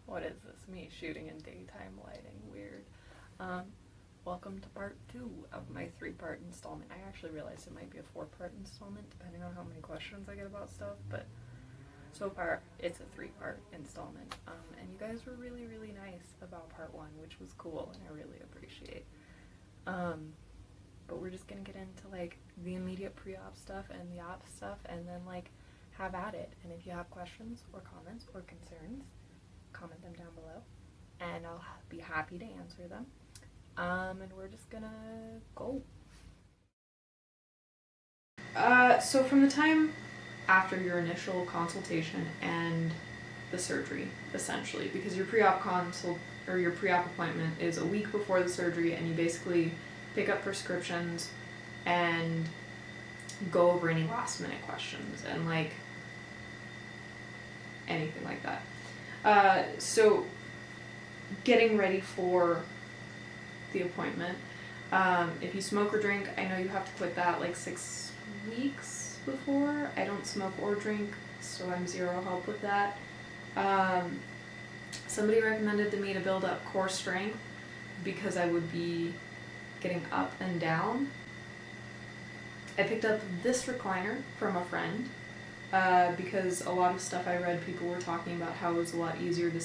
What is this? Me shooting in daytime lighting. Weird. Welcome to part 2 of my 3-part installment. I actually realized it might be a 4-part installment depending on how many questions I get about stuff, but so far it's a 3-part installment. And you guys were really, really nice about part 1, which was cool and I really appreciate. But we're just gonna get into like the immediate pre-op stuff and the op stuff and then like have at it. And if you have questions or comments or concerns, comment them down below and I'll be happy to answer them. And we're just gonna go. So from the time after your initial consultation and the surgery, essentially, because your pre-op consult or your pre-op appointment is a week before the surgery, and you basically pick up prescriptions and go over any last minute questions and like anything like that. So getting ready for the appointment. If you smoke or drink, I know you have to quit that like 6 weeks before. I don't smoke or drink, so I'm zero help with that. Somebody recommended to me to build up core strength because I would be getting up and down. I picked up this recliner from a friend because a lot of stuff I read, people were talking about how it was a lot easier to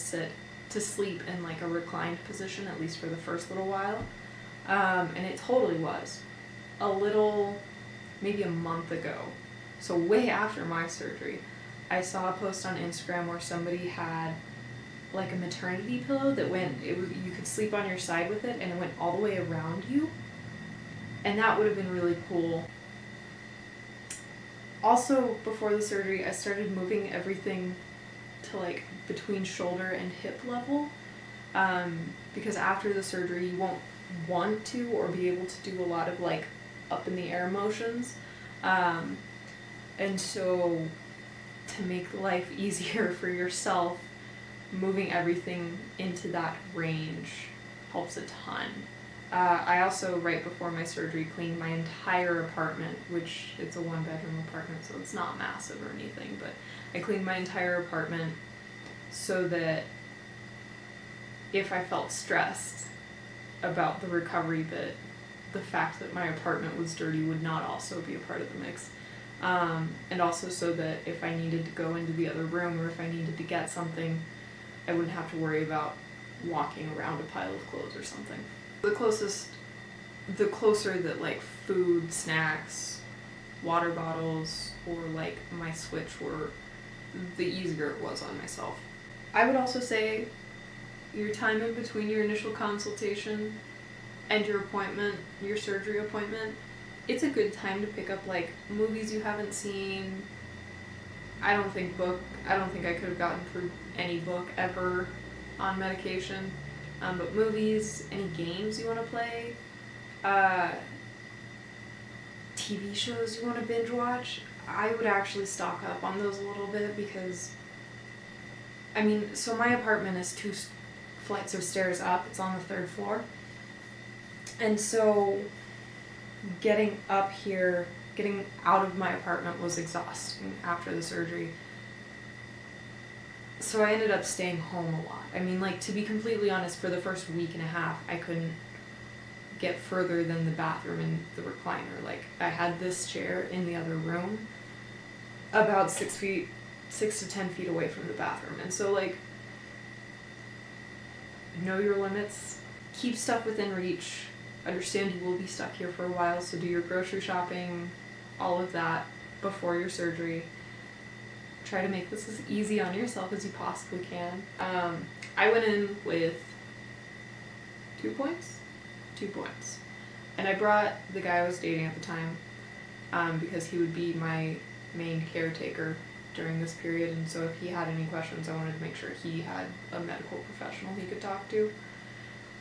sleep in like a reclined position, at least for the first little while. And it totally was. Maybe a month ago, so way after my surgery, I saw a post on Instagram where somebody had like a maternity pillow that you could sleep on your side with it and it went all the way around you. And that would have been really cool. Also, before the surgery, I started moving everything to like between shoulder and hip level, because after the surgery you won't want to or be able to do a lot of like up in the air motions, and so to make life easier for yourself, moving everything into that range helps a ton. I also, right before my surgery, cleaned my entire apartment, which it's a 1-bedroom apartment, so it's not massive or anything, but I cleaned my entire apartment so that if I felt stressed about the recovery, that the fact that my apartment was dirty would not also be a part of the mix. And also so that if I needed to go into the other room or if I needed to get something, I wouldn't have to worry about walking around a pile of clothes or something. The closer that like food, snacks, water bottles, or like my switch were, the easier it was on myself. I would also say your time in between your initial consultation and your appointment, your surgery appointment, it's a good time to pick up like movies you haven't seen. I don't think I could have gotten through any book ever on medication, but movies, any games you want to play, TV shows you want to binge watch, I would actually stock up on those a little bit because, I mean, so my apartment is 2 flights of stairs up, it's on the 3rd floor, and so getting up here, getting out of my apartment was exhausting after the surgery. So I ended up staying home a lot. I mean, like, to be completely honest, for the first week and a half, I couldn't get further than the bathroom and the recliner. Like, I had this chair in the other room about 6 to 10 feet away from the bathroom. And so, like, know your limits, keep stuff within reach, understand you will be stuck here for a while, so do your grocery shopping, all of that before your surgery. Try to make this as easy on yourself as you possibly can. I went in with 2 points, and I brought the guy I was dating at the time, because he would be my main caretaker during this period, and so if he had any questions, I wanted to make sure he had a medical professional he could talk to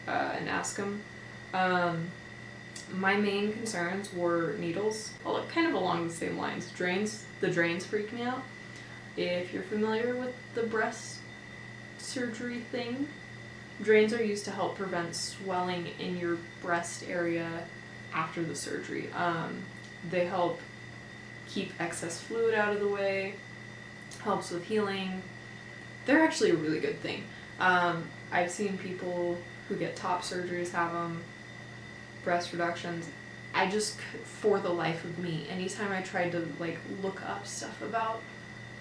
and ask him. My main concerns were needles, kind of along the same lines. The drains freaked me out. If you're familiar with the breast surgery thing, drains are used to help prevent swelling in your breast area after the surgery. They help keep excess fluid out of the way, helps with healing. They're actually a really good thing. I've seen people who get top surgeries have them, breast reductions. I just, for the life of me, anytime I tried to like look up stuff about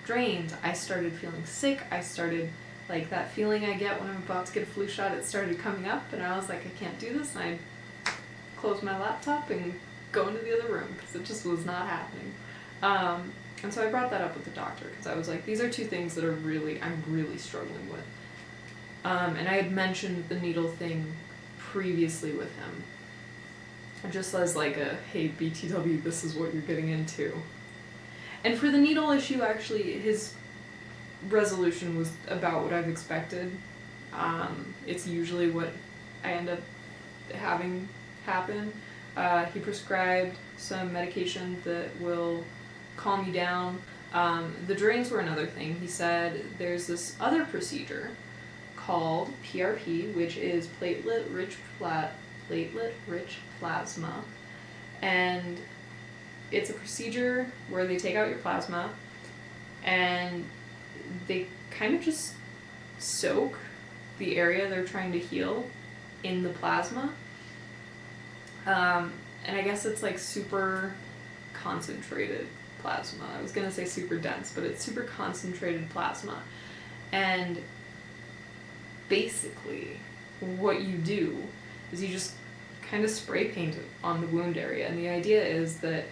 drains, I started feeling sick. I started, like, that feeling I get when I'm about to get a flu shot, it started coming up, and I was like, I can't do this, and I closed my laptop and go into the other room because it just was not happening. And so I brought that up with the doctor because I was like, these are two things that I'm really struggling with. And I had mentioned the needle thing previously with him, just as like a, hey, BTW, this is what you're getting into. And for the needle issue, actually, his resolution was about what I've expected. It's usually what I end up having happen. He prescribed some medication that will calm you down. The drains were another thing. He said there's this other procedure called PRP, which is platelet-rich plasma, and it's a procedure where they take out your plasma and they kind of just soak the area they're trying to heal in the plasma. And I guess it's like super concentrated plasma. I was gonna say super dense, but it's super concentrated plasma. And basically what you do is you just kind of spray paint it on the wound area, and the idea is that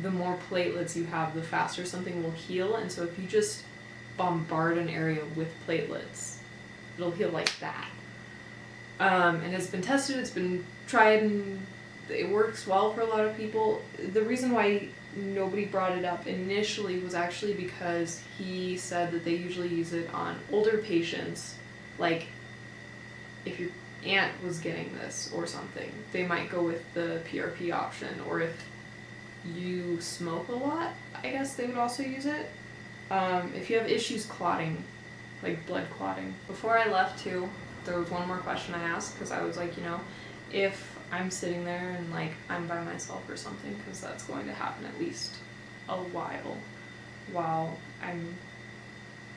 the more platelets you have, the faster something will heal. And so if you just bombard an area with platelets, it'll heal like that. And it's been tested, it's been tried, and it works well for a lot of people. The reason why nobody brought it up initially was actually because he said that they usually use it on older patients. Like, if your aunt was getting this or something, they might go with the PRP option. Or if you smoke a lot, I guess they would also use it. If you have issues clotting, like blood clotting. Before I left too, there was one more question I asked, because I was like, you know, if I'm sitting there and like I'm by myself or something, because that's going to happen at least a while I'm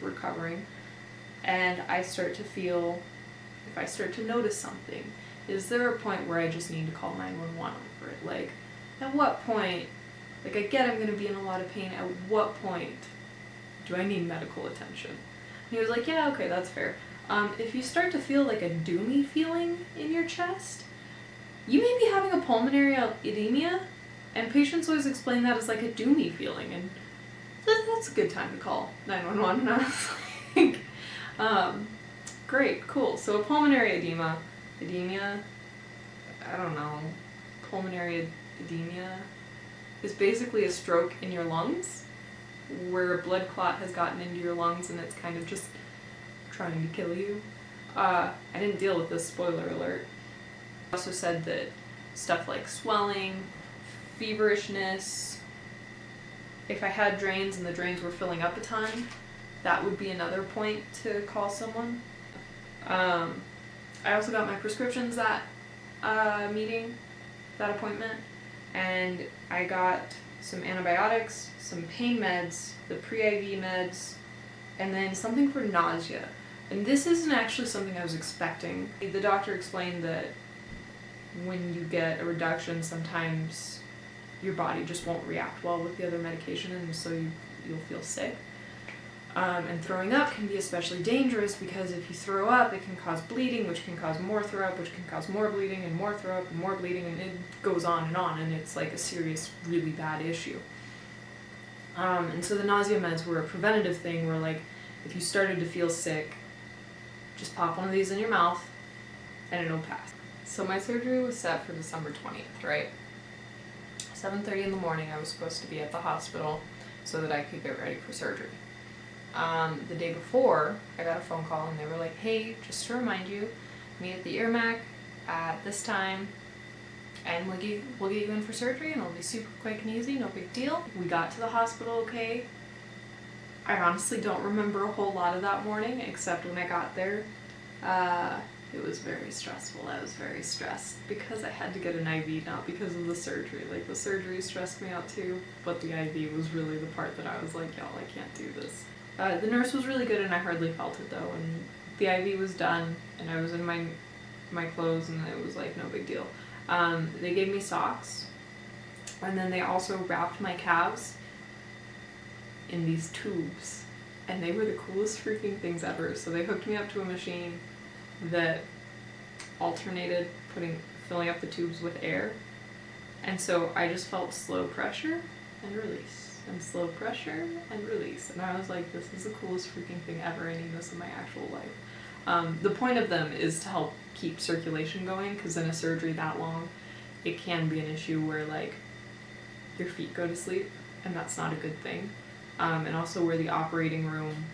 recovering, and I start to feel, if I start to notice something, is there a point where I just need to call 911 over it? Like, at what point, like, I get I'm going to be in a lot of pain, at what point do I need medical attention? And he was like, yeah, okay, that's fair. If you start to feel like a doomy feeling in your chest, you may be having a pulmonary edema, and patients always explain that as like a doomy feeling, and that's a good time to call 911. And I was like, great, cool. So a pulmonary edema, I don't know, pulmonary edema is basically a stroke in your lungs, where a blood clot has gotten into your lungs and it's kind of just trying to kill you. I didn't deal with this, spoiler alert. I also said that stuff like swelling, feverishness, if I had drains and the drains were filling up a ton, that would be another point to call someone. I also got my prescriptions that appointment, and I got some antibiotics, some pain meds, the pre-IV meds, and then something for nausea. And this isn't actually something I was expecting. The doctor explained that when you get a reduction, sometimes your body just won't react well with the other medication, and so you'll feel sick. And throwing up can be especially dangerous, because if you throw up, it can cause bleeding, which can cause more throw up, which can cause more bleeding, and more throw up, and more bleeding, and it goes on, and it's like a serious, really bad issue. And so the nausea meds were a preventative thing, where like, if you started to feel sick, just pop one of these in your mouth, and it'll pass. So my surgery was set for December 20th, right? 7:30 in the morning, I was supposed to be at the hospital so that I could get ready for surgery. The day before, I got a phone call and they were like, hey, just to remind you, meet at the Earmac at this time, and we'll get you in for surgery, and it'll be super quick and easy, no big deal. We got to the hospital okay. I honestly don't remember a whole lot of that morning, except when I got there. It was very stressful. I was very stressed because I had to get an IV, not because of the surgery. Like, the surgery stressed me out too, but the IV was really the part that I was like, y'all, I can't do this. The nurse was really good, and I hardly felt it though, and the IV was done, and I was in my clothes, and it was like no big deal. They gave me socks, and then they also wrapped my calves in these tubes, and they were the coolest freaking things ever. So they hooked me up to a machine that alternated filling up the tubes with air, and so I just felt slow pressure and release, and slow pressure and release, and I was like, this is the coolest freaking thing ever. I need this in my actual life. The point of them is to help keep circulation going, because in a surgery that long, it can be an issue where like your feet go to sleep, and that's not a good thing. And also where the operating room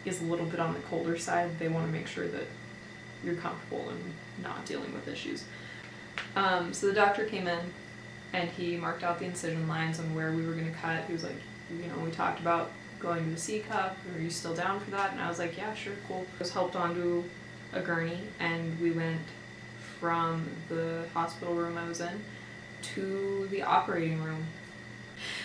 is a little bit on the colder side, they want to make sure that you're comfortable and not dealing with issues. So the doctor came in, and he marked out the incision lines on where we were going to cut. He was like, you know, we talked about going to the C-cup, are you still down for that? And I was like, yeah, sure, cool. I was helped onto a gurney, and we went from the hospital room I was in to the operating room.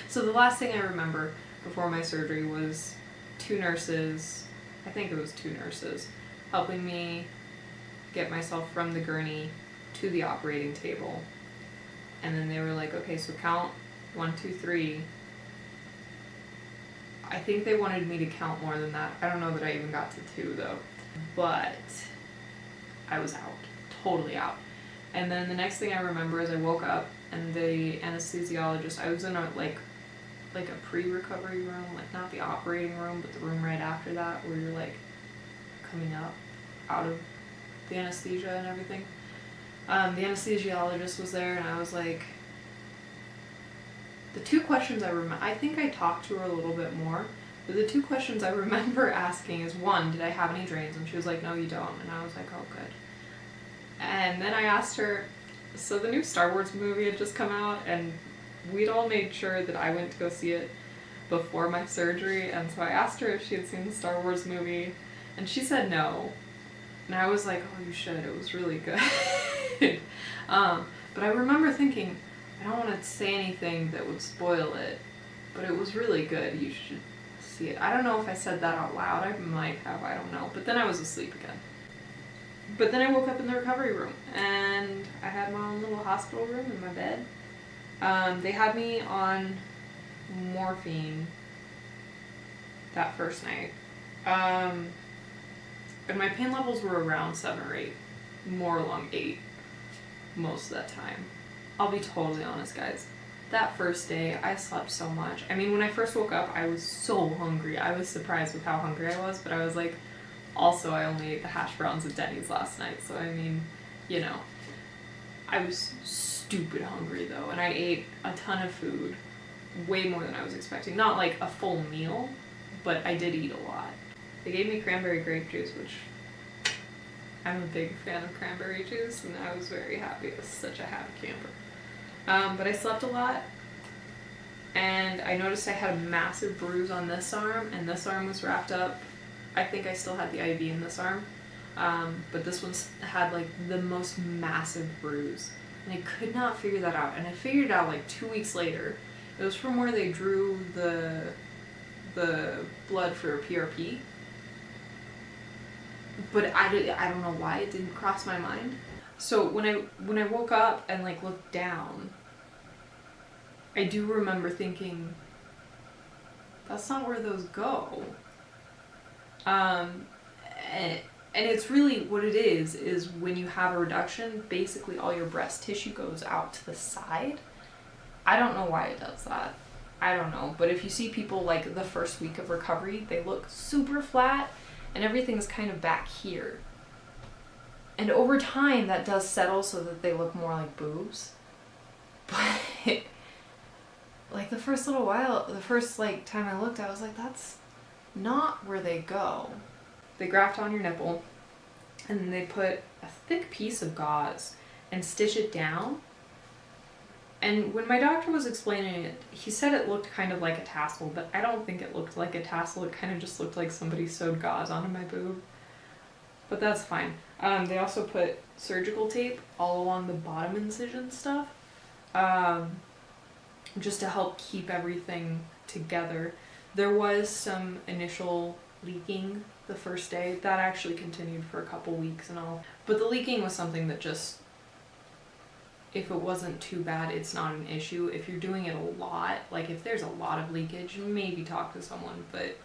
So the last thing I remember before my surgery was two nurses, I think it was two nurses, helping me get myself from the gurney to the operating table. And then they were like, okay, so count 1, 2, 3. I think they wanted me to count more than that. I don't know that I even got to 2 though. But I was out, totally out. And then the next thing I remember is I woke up, and the anesthesiologist, I was in a like a pre-recovery room, like not the operating room, but the room right after that, where you're like coming up out of the anesthesia and everything. The anesthesiologist was there, and I was like, the two questions I think I talked to her a little bit more, but the two questions I remember asking is, one, did I have any drains? And she was like, no, you don't. And I was like, oh, good. And then I asked her, so the new Star Wars movie had just come out, and we'd all made sure that I went to go see it before my surgery, and so I asked her if she had seen the Star Wars movie, and she said no. And I was like, oh, you should, it was really good. But I remember thinking, I don't want to say anything that would spoil it, but it was really good, you should see it. I don't know if I said that out loud, I might have, I don't know, but then I was asleep again. But then I woke up in the recovery room, and I had my own little hospital room in my bed. They had me on morphine that first night. And my pain levels were around 7 or 8, more along 8 most of that time. I'll be totally honest, guys. That first day, I slept so much. I mean, when I first woke up, I was so hungry. I was surprised with how hungry I was, but I was like, also, I only ate the hash browns at Denny's last night, so I mean, you know. I was stupid hungry though, and I ate a ton of food, way more than I was expecting. Not like a full meal, but I did eat a lot. They gave me cranberry grape juice, which I'm a big fan of cranberry juice, and I was very happy. I was such a happy camper. But I slept a lot, and I noticed I had a massive bruise on this arm, and this arm was wrapped up. I think I still had the IV in this arm, but this one had like the most massive bruise, and I could not figure that out. And I figured it out like 2 weeks later. It was from where they drew the blood for PRP, but I don't know why it didn't cross my mind. So when I woke up and like looked down, I do remember thinking, that's not where those go. And it's really what it is when you have a reduction, basically all your breast tissue goes out to the side. I don't know why it does that. I don't know. But if you see people like the first week of recovery, they look super flat and everything's kind of back here. And over time that does settle so that they look more like boobs. But like the first little while, the first like time I looked, I was like, that's not where they go. They graft on your nipple, and then they put a thick piece of gauze and stitch it down. And when my doctor was explaining it, he said it looked kind of like a tassel, but I don't think it looked like a tassel. It kind of just looked like somebody sewed gauze onto my boob. But that's fine. They also put surgical tape all along the bottom incision stuff, just to help keep everything together. There was some initial leaking the first day. That actually continued for a couple weeks and all. But the leaking was something that just, if it wasn't too bad, it's not an issue. If you're doing it a lot, like if there's a lot of leakage, maybe talk to someone. But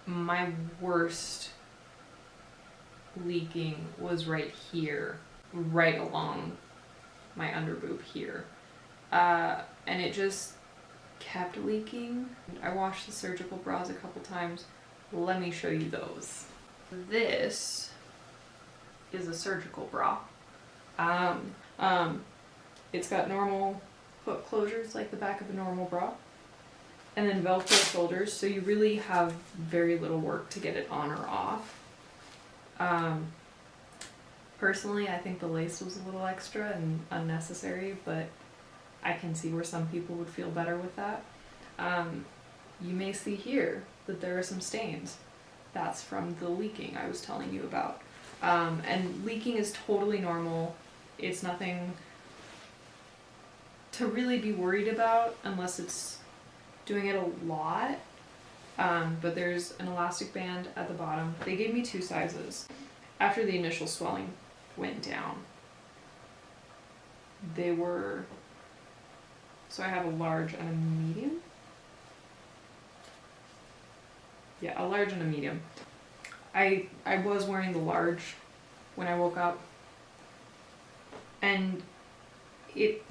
my worst leaking was right here, right along my underboob here. And it just kept leaking. I washed the surgical bras a couple times. Let me show you those. This is a surgical bra. It's got normal hook closures like the back of a normal bra, and then Velcro shoulders, so you really have very little work to get it on or off. Personally, I think the lace was a little extra and unnecessary, but I can see where some people would feel better with that. You may see here that there are some stains. That's from the leaking I was telling you about. And leaking is totally normal. It's nothing to really be worried about unless it's doing it a lot. But there's an elastic band at the bottom. They gave me 2 sizes. After the initial swelling went down, they were, so I have a large and a medium. Yeah, a large and a medium. I was wearing the large when I woke up, and it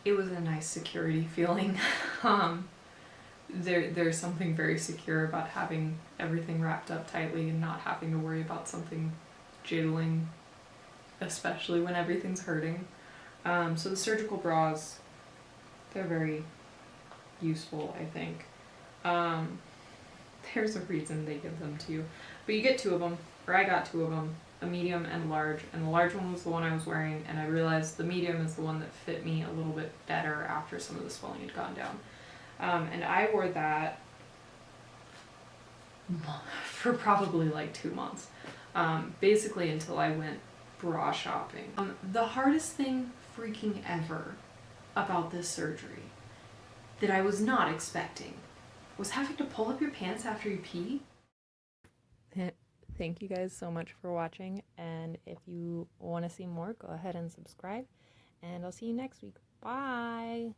was a nice security feeling. There's something very secure about having everything wrapped up tightly and not having to worry about something jiggling, especially when everything's hurting. So the surgical bras, they're very useful, I think. There's a reason they give them to you. But you get 2 of them, or I got 2 of them, a medium and large, and the large one was the one I was wearing, and I realized the medium is the one that fit me a little bit better after some of the swelling had gone down. And I wore that for probably like 2 months, basically until I went bra shopping. The hardest thing freaking ever about this surgery that I was not expecting was having to pull up your pants after you pee. Thank you guys so much for watching, and if you want to see more, go ahead and subscribe, and I'll see you next week. Bye!